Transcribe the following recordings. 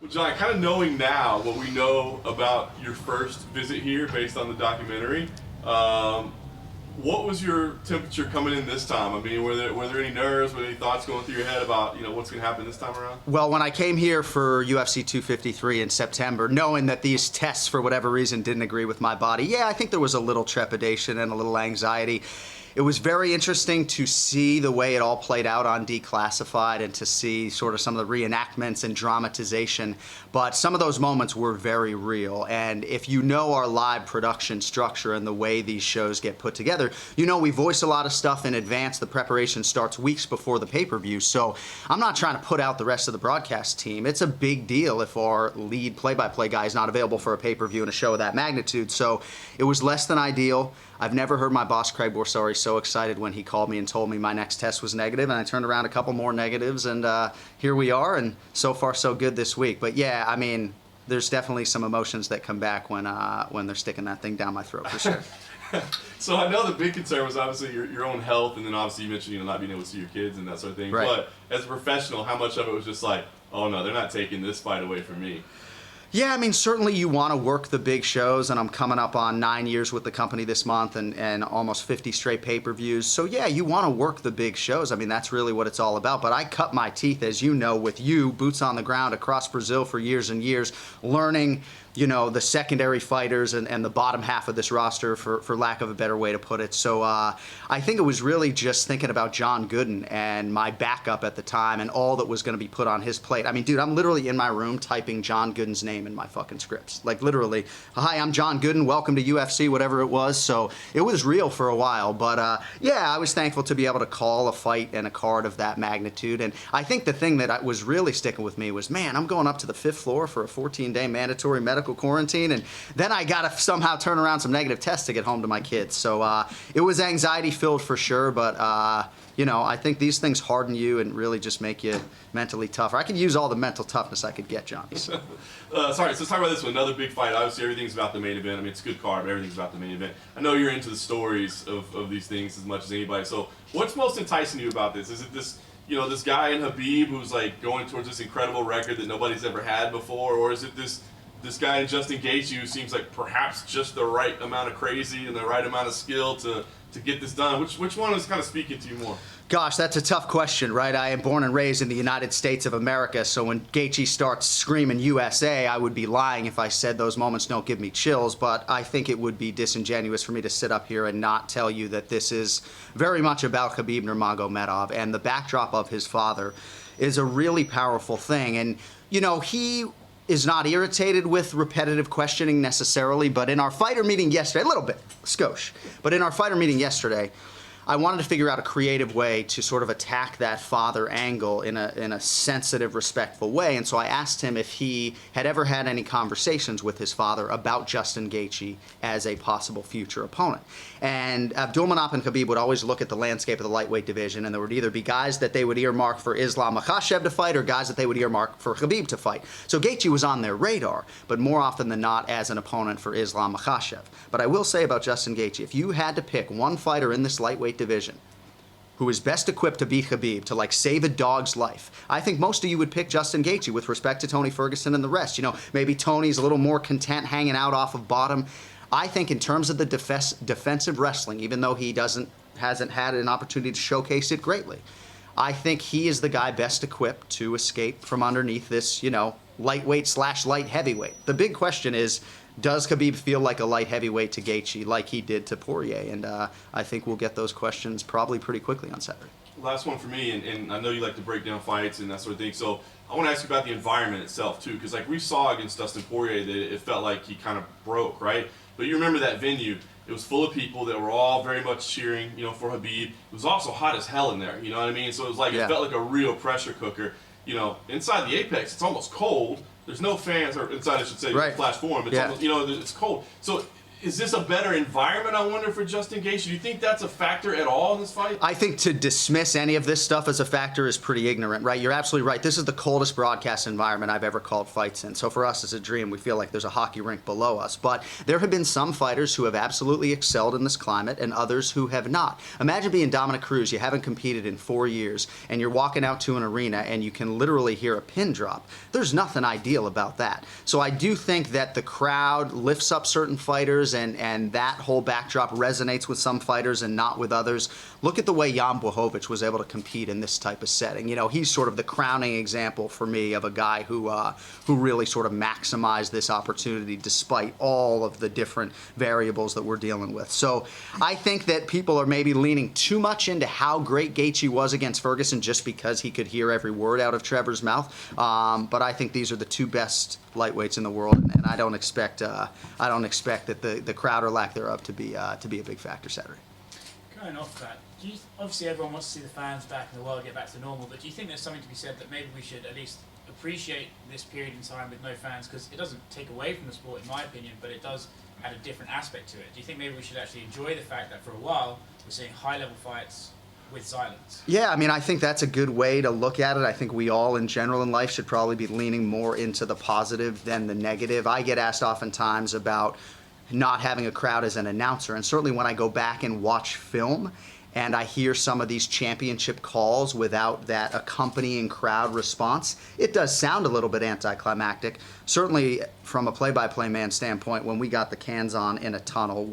Well, John, kind of knowing now what we know about your first visit here based on the documentary, what was your temperature coming in this time? I mean, were there any nerves, were there any thoughts going through your head about, what's going to happen this time around? Well, when I came here for UFC 253 in September, knowing that these tests, for whatever reason, didn't agree with my body, yeah, I think there was a little trepidation and a little anxiety. It was very interesting to see the way it all played out on Declassified and to see sort of some of the reenactments and dramatization. But some of those moments were very real. And if you know our live production structure and the way these shows get put together, we voice a lot of stuff in advance. The preparation starts weeks before the pay-per-view. So I'm not trying to put out the rest of the broadcast team. It's a big deal if our lead play-by-play guy is not available for a pay-per-view in a show of that magnitude. So it was less than ideal. I've never heard my boss, Craig Borsari, so excited when he called me and told me my next test was negative, and I turned around a couple more negatives, and here we are, and so far so good this week. But yeah, I mean, there's definitely some emotions that come back when they're sticking that thing down my throat, for sure. So I know the big concern was obviously your own health, and then obviously you mentioned not being able to see your kids and that sort of thing. Right. But as a professional, how much of it was just like, oh no, they're not taking this fight away from me? Yeah, I mean, certainly you want to work the big shows, and I'm coming up on 9 years with the company this month and almost 50 straight pay-per-views. So yeah, you want to work the big shows. I mean, that's really what it's all about. But I cut my teeth, as you know, with you, boots on the ground across Brazil for years and years, learning the secondary fighters and the bottom half of this roster, for lack of a better way to put it. So I think it was really just thinking about John Gooden and my backup at the time and all that was going to be put on his plate. I mean, dude, I'm literally in my room typing John Gooden's name in my fucking scripts. Like, literally, hi, I'm John Gooden, welcome to UFC, whatever it was. So it was real for a while. But yeah, I was thankful to be able to call a fight and a card of that magnitude. And I think the thing that was really sticking with me was, man, I'm going up to the 5th floor for a 14-day mandatory medical quarantine, and then I gotta somehow turn around some negative tests to get home to my kids. So it was anxiety filled for sure, but I think these things harden you and really just make you mentally tougher. I could use all the mental toughness I could get, Johnny. Sorry, so let's talk about this one. Another big fight. Obviously, everything's about the main event. I mean, it's a good card, but everything's about the main event. I know you're into the stories of these things as much as anybody. So what's most enticing you about this? Is it this, this guy in Khabib who's like going towards this incredible record that nobody's ever had before, or is it this guy in Justin Gaethje who seems like perhaps just the right amount of crazy and the right amount of skill to get this done? Which one is kind of speaking to you more? Gosh, that's a tough question, right? I am born and raised in the United States of America, so when Gaethje starts screaming USA, I would be lying if I said those moments don't give me chills, but I think it would be disingenuous for me to sit up here and not tell you that this is very much about Khabib Nurmagomedov, and the backdrop of his father is a really powerful thing. And, he is not irritated with repetitive questioning necessarily, but in our fighter meeting yesterday, a little bit, skosh, but in our fighter meeting yesterday, I wanted to figure out a creative way to sort of attack that father angle in a sensitive, respectful way. And so I asked him if he had ever had any conversations with his father about Justin Gaethje as a possible future opponent. And Abdulmanap and Khabib would always look at the landscape of the lightweight division, and there would either be guys that they would earmark for Islam Makhachev to fight or guys that they would earmark for Khabib to fight. So Gaethje was on their radar, but more often than not as an opponent for Islam Makhachev. But I will say about Justin Gaethje, if you had to pick one fighter in this lightweight division who is best equipped to beat Khabib, to like save a dog's life, I think most of you would pick Justin Gaethje with respect to Tony Ferguson and the rest. Maybe Tony's a little more content hanging out off of bottom. I think in terms of the defensive wrestling, even though he hasn't had an opportunity to showcase it greatly, I think he is the guy best equipped to escape from underneath this, lightweight / light heavyweight. The big question is, does Khabib feel like a light heavyweight to Gaethje like he did to Poirier? And I think we'll get those questions probably pretty quickly on Saturday. Last one for me, and I know you like to break down fights and that sort of thing, so I want to ask you about the environment itself too, because like we saw against Dustin Poirier that it felt like he kind of broke, right? But you remember that venue, it was full of people that were all very much cheering, for Khabib. It was also hot as hell in there, you know what I mean? So it was like, It felt like a real pressure cooker. Inside the Apex, it's almost cold. There's no fans, or inside I should say, right. Flash Forum. It's almost, it's cold. So is this a better environment, I wonder, for Justin Gaethje? Do you think that's a factor at all in this fight? I think to dismiss any of this stuff as a factor is pretty ignorant, right? You're absolutely right. This is the coldest broadcast environment I've ever called fights in. So for us, it's a dream. We feel like there's a hockey rink below us. But there have been some fighters who have absolutely excelled in this climate and others who have not. Imagine being Dominic Cruz. You haven't competed in 4 years, and you're walking out to an arena, and you can literally hear a pin drop. There's nothing ideal about that. So I do think that the crowd lifts up certain fighters, and that whole backdrop resonates with some fighters and not with others. Look at the way Jan Blachowicz was able to compete in this type of setting. You know, he's sort of the crowning example for me of a guy who really sort of maximized this opportunity despite all of the different variables that we're dealing with. So I think that people are maybe leaning too much into how great Gaethje was against Ferguson just because he could hear every word out of Trevor's mouth. But I think these are the two best lightweights in the world, and I don't expect that the crowd or lack thereof to be a big factor Saturday. Going off that, obviously everyone wants to see the fans back and the world get back to normal, but do you think there's something to be said that maybe we should at least appreciate this period in time with no fans, because it doesn't take away from the sport in my opinion, but it does add a different aspect to it? Do you think maybe we should actually enjoy the fact that for a while we're seeing high-level fights with silence? Yeah, I mean, I think that's a good way to look at it. I think we all in general in life should probably be leaning more into the positive than the negative. I get asked oftentimes about not having a crowd as an announcer, and certainly when I go back and watch film and I hear some of these championship calls without that accompanying crowd response, it does sound a little bit anticlimactic. Certainly from a play-by-play man standpoint, when we got the cans on in a tunnel,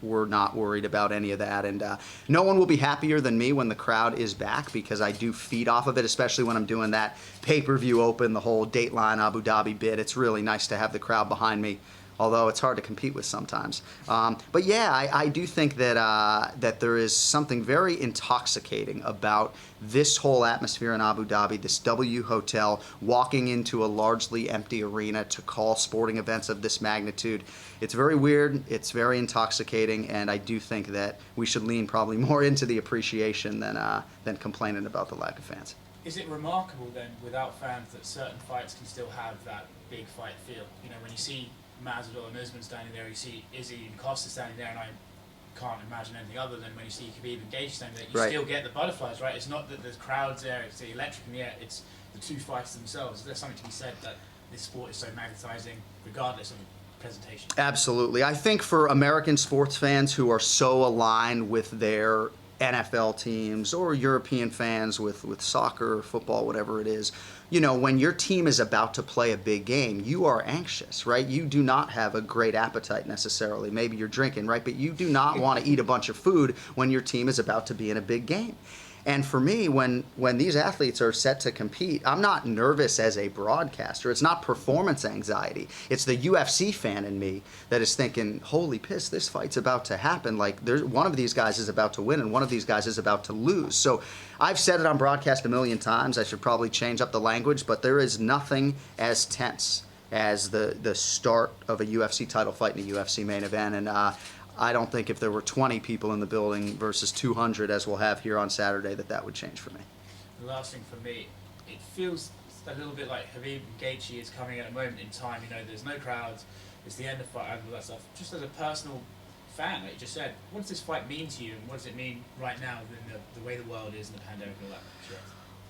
we're not worried about any of that, and no one will be happier than me when the crowd is back, because I do feed off of it, especially when I'm doing that pay-per-view open, the whole Dateline Abu Dhabi bit. It's really nice to have the crowd behind me, although it's hard to compete with sometimes. But yeah, I do think that there is something very intoxicating about this whole atmosphere in Abu Dhabi, this W Hotel, walking into a largely empty arena to call sporting events of this magnitude. It's very weird, it's very intoxicating, and I do think that we should lean probably more into the appreciation than complaining about the lack of fans. Is it remarkable then, without fans, that certain fights can still have that big fight feel? You know, when you see Masvidal and Usman standing there, you see Izzy and Costa standing there, and I can't imagine anything other than when you see Khabib and Gaethje standing there, you still get the butterflies, right? It's not that there's crowds there, it's the electric in the air, it's the two fighters themselves. There's something to be said that this sport is so magnetizing, regardless of the presentation. Absolutely. I think for American sports fans who are so aligned with their NFL teams, or European fans with soccer or football, whatever it is, you know, when your team is about to play a big game, you are anxious, right? You do not have a great appetite necessarily. Maybe you're drinking, right? But you do not want to eat a bunch of food when your team is about to be in a big game. And for me, when these athletes are set to compete, I'm not nervous as a broadcaster. It's not performance anxiety. It's the UFC fan in me that is thinking, holy piss, this fight's about to happen. Like, one of these guys is about to win and one of these guys is about to lose. So I've said it on broadcast a million times. I should probably change up the language, but there is nothing as tense as the start of a UFC title fight in a UFC main event. And I don't think if there were 20 people in the building versus 200, as we'll have here on Saturday, that would change for me. The last thing for me, it feels a little bit like Khabib and Gaethje is coming at a moment in time. You know, there's no crowds, it's the end of the fight, and all that stuff. Just as a personal fan, like you just said, what does this fight mean to you, and what does it mean right now in the way the world is and the pandemic and all that? Sure.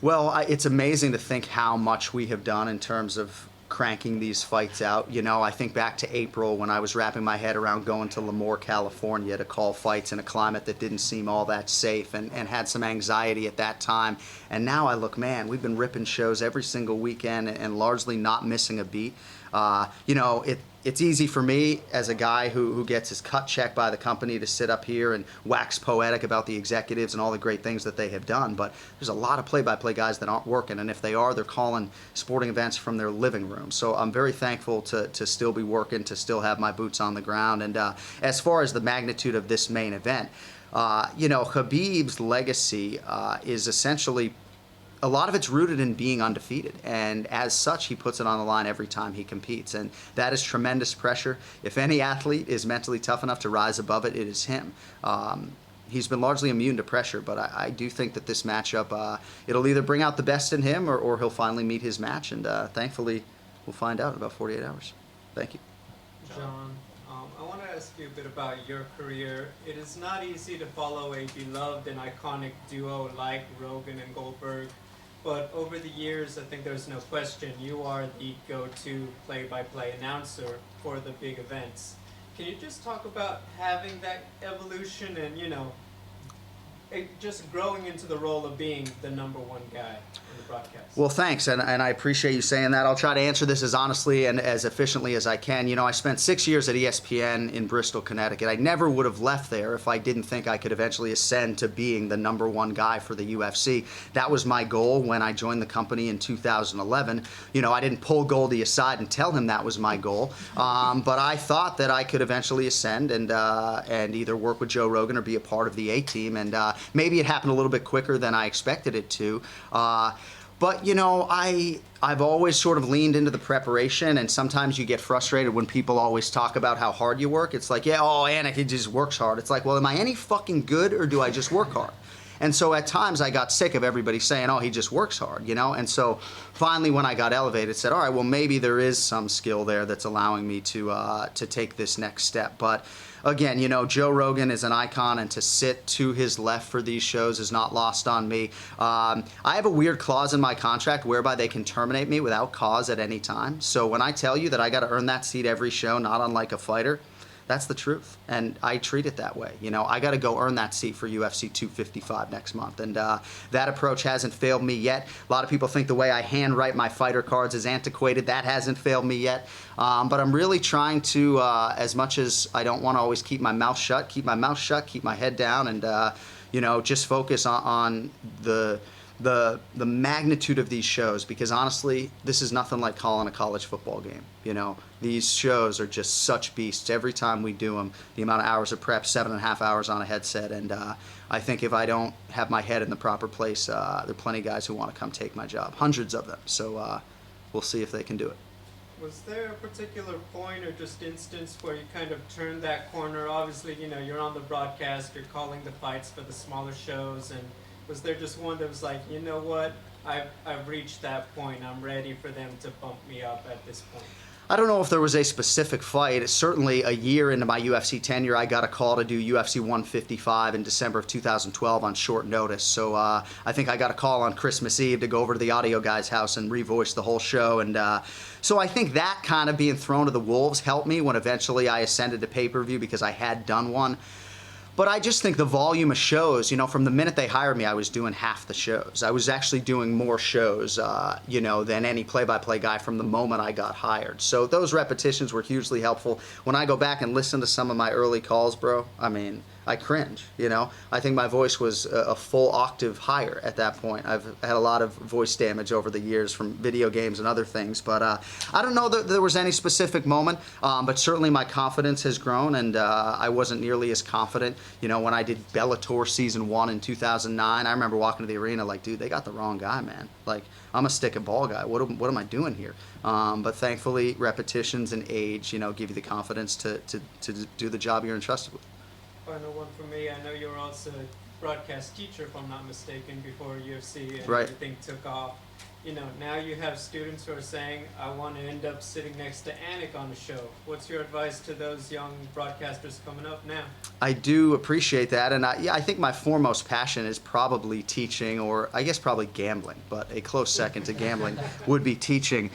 Well, it's amazing to think how much we have done in terms of cranking these fights out. You know, I think back to April when I was wrapping my head around going to Lemoore, California to call fights in a climate that didn't seem all that safe, and had some anxiety at that time. And now I look, man, we've been ripping shows every single weekend and largely not missing a beat. You know, it's easy for me as a guy who gets his cut check by the company to sit up here and wax poetic about the executives and all the great things that they have done, but there's a lot of play-by-play guys that aren't working, and if they are, they're calling sporting events from their living room. So I'm very thankful to still be working, to still have my boots on the ground. And as far as the magnitude of this main event, you know, Khabib's legacy is essentially, a lot of it's rooted in being undefeated, and as such, he puts it on the line every time he competes, and that is tremendous pressure. If any athlete is mentally tough enough to rise above it, it is him. He's been largely immune to pressure, but I do think that this matchup, it'll either bring out the best in him, or he'll finally meet his match, and thankfully, we'll find out in about 48 hours. Thank you. John, I want to ask you a bit about your career. It is not easy to follow a beloved and iconic duo like Rogan and Goldberg, but over the years, I think there's no question you are the go-to play-by-play announcer for the big events. Can you just talk about having that evolution and, just growing into the role of being the number one guy in the broadcast? Well, thanks, and I appreciate you saying that. I'll try to answer this as honestly and as efficiently as I can. I spent 6 years at ESPN in Bristol, Connecticut. I never would have left there if I didn't think I could eventually ascend to being the number one guy for the UFC. That was my goal when I joined the company in 2011. I didn't pull Goldie aside and tell him that was my goal, but I thought that I could eventually ascend and either work with Joe Rogan or be a part of the A-team, and maybe it happened a little bit quicker than I expected it to. But, I've always sort of leaned into the preparation, and sometimes you get frustrated when people always talk about how hard you work. It's like, Anik, he just works hard. It's like, well, am I any fucking good, or do I just work hard? And so at times I got sick of everybody saying, oh, he just works hard, And so finally when I got elevated, said, all right, well, maybe there is some skill there that's allowing me to take this next step. But again, Joe Rogan is an icon, and to sit to his left for these shows is not lost on me. I have a weird clause in my contract whereby they can terminate me without cause at any time. So when I tell you that I got to earn that seat every show, not unlike a fighter, that's the truth, and I treat it that way. I got to go earn that seat for UFC 255 next month, and that approach hasn't failed me yet. A lot of people think the way I handwrite my fighter cards is antiquated. That hasn't failed me yet, but I'm really trying to, as much as I don't want to always keep my mouth shut, keep my head down, and just focus on the magnitude of these shows, because honestly, this is nothing like calling a college football game. These shows are just such beasts. Every time we do them, the amount of hours of prep, 7.5 hours on a headset, and I think if I don't have my head in the proper place, there are plenty of guys who want to come take my job, hundreds of them. So we'll see if they can do it. Was there a particular point or just instance where you kind of turned that corner? Obviously, you're on the broadcast, you're calling the fights for the smaller shows, and was there just one that was like, you know what, I've reached that point, I'm ready for them to bump me up at this point? I don't know if there was a specific fight. Certainly a year into my UFC tenure, I got a call to do UFC 155 in December of 2012 on short notice. So I think I got a call on Christmas Eve to go over to the audio guy's house and revoice the whole show. And so I think that kind of being thrown to the wolves helped me when eventually I ascended to pay-per-view, because I had done one. But I just think the volume of shows, from the minute they hired me, I was doing half the shows. I was actually doing more shows, than any play-by-play guy from the moment I got hired. So those repetitions were hugely helpful. When I go back and listen to some of my early calls, bro, I cringe, I think my voice was a full octave higher at that point. I've had a lot of voice damage over the years from video games and other things, but I don't know that there was any specific moment, but certainly my confidence has grown, and I wasn't nearly as confident, when I did Bellator Season 1 in 2009. I remember walking to the arena like, dude, they got the wrong guy, man. Like, I'm a stick and ball guy. What am I doing here? But thankfully, repetitions and age, give you the confidence to do the job you're entrusted with. Final one for me. I know you were also a broadcast teacher, if I'm not mistaken, before UFC and Right. everything took off. Now you have students who are saying, I want to end up sitting next to Anik on the show. What's your advice to those young broadcasters coming up now? I do appreciate that, and I think my foremost passion is probably teaching, or I guess probably gambling, but a close second to gambling would be teaching.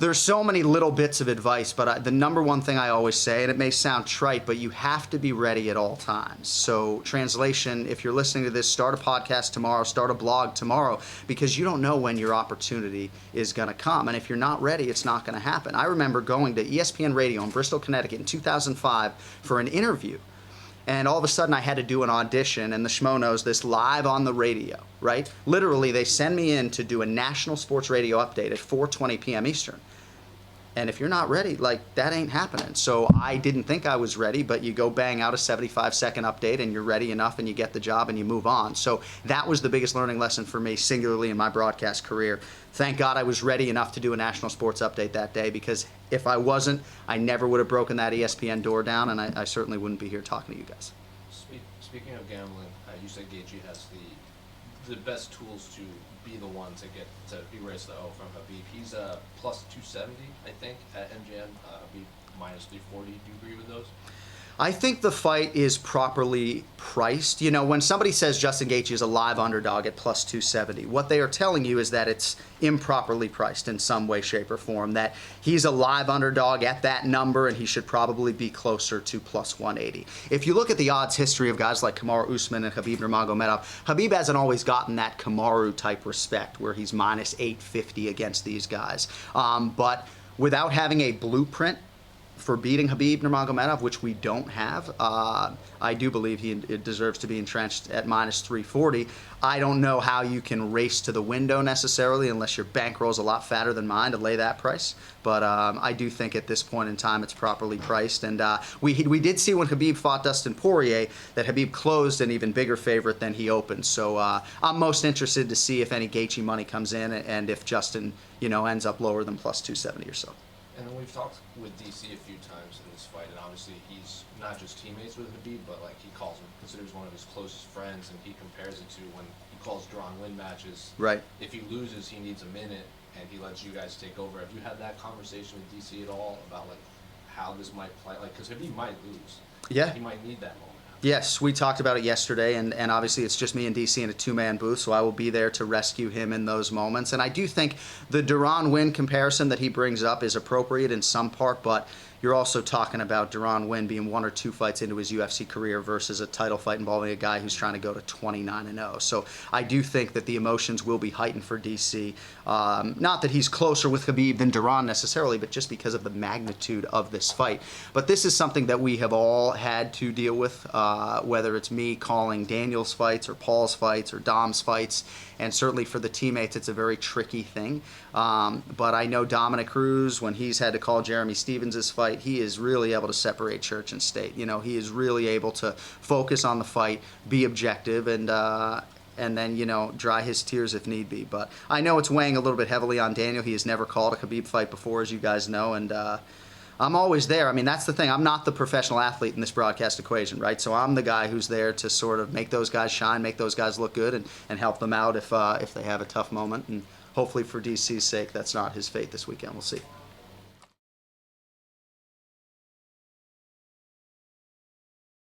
There's so many little bits of advice, but the number one thing I always say, and it may sound trite, but you have to be ready at all times. So translation, if you're listening to this, start a podcast tomorrow, start a blog tomorrow, because you don't know when your opportunity is going to come. And if you're not ready, it's not going to happen. I remember going to ESPN Radio in Bristol, Connecticut in 2005 for an interview. And all of a sudden I had to do an audition, and the schmo knows this, live on the radio, right? Literally, they send me in to do a national sports radio update at 4:20 p.m. Eastern. And if you're not ready, like, that ain't happening. So I didn't think I was ready, but you go bang out a 75-second update and you're ready enough and you get the job and you move on. So that was the biggest learning lesson for me, singularly in my broadcast career. Thank God I was ready enough to do a national sports update that day, because if I wasn't, I never would have broken that ESPN door down, and I certainly wouldn't be here talking to you guys. Speaking of gambling, you said Gaethje has the best tools to be the one to get to erase the O from Khabib? He's plus 270, I think, at MGM. Khabib minus 340. Do you agree with those? I think the fight is properly priced. You know, when somebody says Justin Gaethje is a live underdog at plus 270, what they are telling you is that it's improperly priced in some way, shape, or form, that he's a live underdog at that number and he should probably be closer to plus 180. If you look at the odds history of guys like Kamaru Usman and Khabib Nurmagomedov, Khabib hasn't always gotten that Kamaru-type respect where he's minus 850 against these guys. But without having a blueprint for beating Khabib Nurmagomedov, which we don't have, I do believe he deserves to be entrenched at minus 340. I don't know how you can race to the window necessarily unless your bankroll's a lot fatter than mine to lay that price. But I do think at this point in time it's properly priced. And we did see when Khabib fought Dustin Poirier that Khabib closed an even bigger favorite than he opened. So I'm most interested to see if any Gaethje money comes in and if Justin, you know, ends up lower than plus 270 or so. And then we've talked with DC a few times in this fight, and obviously he's not just teammates with Khabib, but like he considers one of his closest friends, and he compares it to when he calls draw and win matches. Right. If he loses, he needs a minute, and he lets you guys take over. Have you had that conversation with DC at all about like how this might play? Like, because Khabib might lose. Yeah. He might need that moment. Yes, we talked about it yesterday, and obviously it's just me and DC in a two-man booth, so I will be there to rescue him in those moments. And I do think the Duran win comparison that he brings up is appropriate in some part, but you're also talking about Duran Win being 1 or 2 fights into his UFC career versus a title fight involving a guy who's trying to go to 29-0. So I do think that the emotions will be heightened for DC. Not that he's closer with Khabib than Duran necessarily, but just because of the magnitude of this fight. But this is something that we have all had to deal with, whether it's me calling Daniel's fights or Paul's fights or Dom's fights. And certainly for the teammates, it's a very tricky thing. But I know Dominic Cruz, when he's had to call Jeremy Stevens' fight, he is really able to separate church and state. You know, he is really able to focus on the fight, be objective, and then, you know, dry his tears if need be. But I know it's weighing a little bit heavily on Daniel. He has never called a Khabib fight before, as you guys know, and I'm always there. I mean, that's the thing. I'm not the professional athlete in this broadcast equation, right? So I'm the guy who's there to sort of make those guys shine, make those guys look good, and help them out if they have a tough moment. And hopefully for DC's sake, that's not his fate this weekend. We'll see.